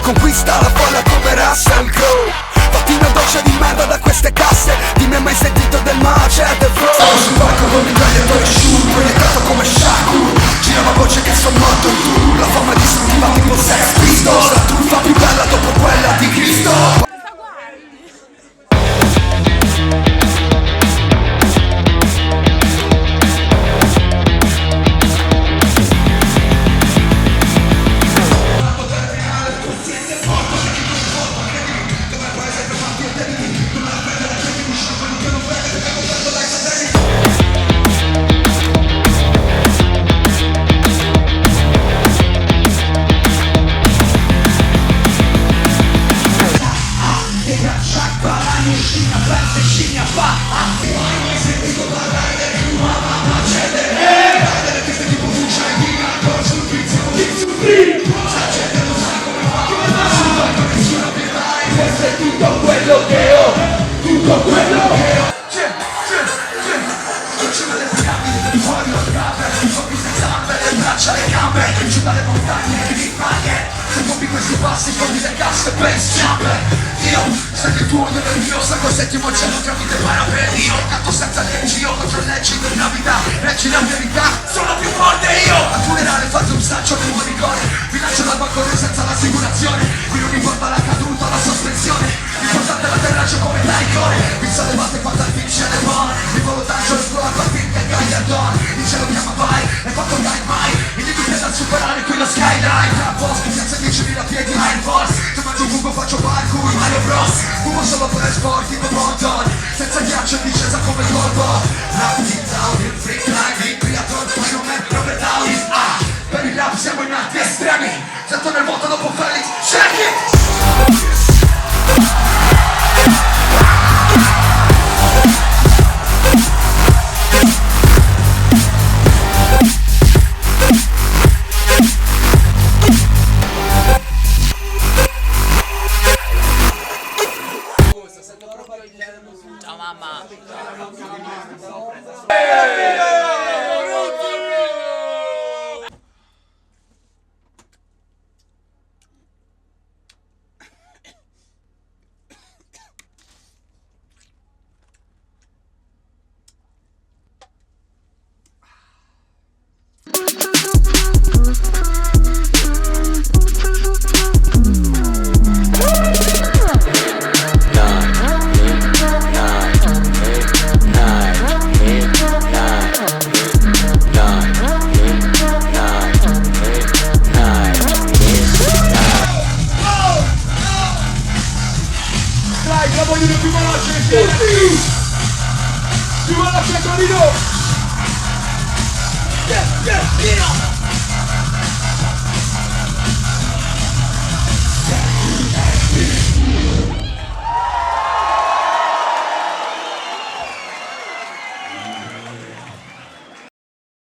Conquista la folla come Russell Crowe. Fatti una doccia di merda da queste casse. Dimmi, hai mai sentito del Macete Flow? Stavo sul palco con il gladiatore Shur, proiettato come Shakur. Girava voce che sono morto in tour. La fama distruttiva tipo Sex Pistols. La truffa più bella dopo quella di Cristo. Tutto quello che ho, tutto quello che ho. Giù dalle piramidi, fuori dal capo, i soldi senza gambe, le braccia, le gambe. Giù dalle montagne, di maglie. Se muovi questi passi, fondi le casse, pensi sempre. Io, sei il tuo, io del mio, sacco settimo cielo, tramite parapeli. Io canto senza leggi, io contro leggi di gravità. Leggi la verità, sono più forte io. Al funerale fate un saggio del buon rigore. Vi lancio dal balcone senza l'assicurazione. Qui non importa la caduta, la sospensione. L'importante è l'atterraggio come Taikone. Vi salvate quando al vince le buone. Il volontaggio è scuola per finta e Gagliardone. Il cielo chiama vai, e quanto dai mai. Il limite da superare qui lo skyline. Tra posti, piazza 10.000 piedi, Air Force. Se mangio un buco faccio parkour, Mario Bros. Fumo solo per sport tipo Monton. Senza ghiaccio in discesa come Corvo. Rapid down, il freak line, il creator, poi non è Robert Downey. Per il rap siamo in alti estremi. Sento nel vuoto dopo Felix, check it! Ciao mamma. La voglio più veloce, più veloce Torino! Yeah, yeah, yeah!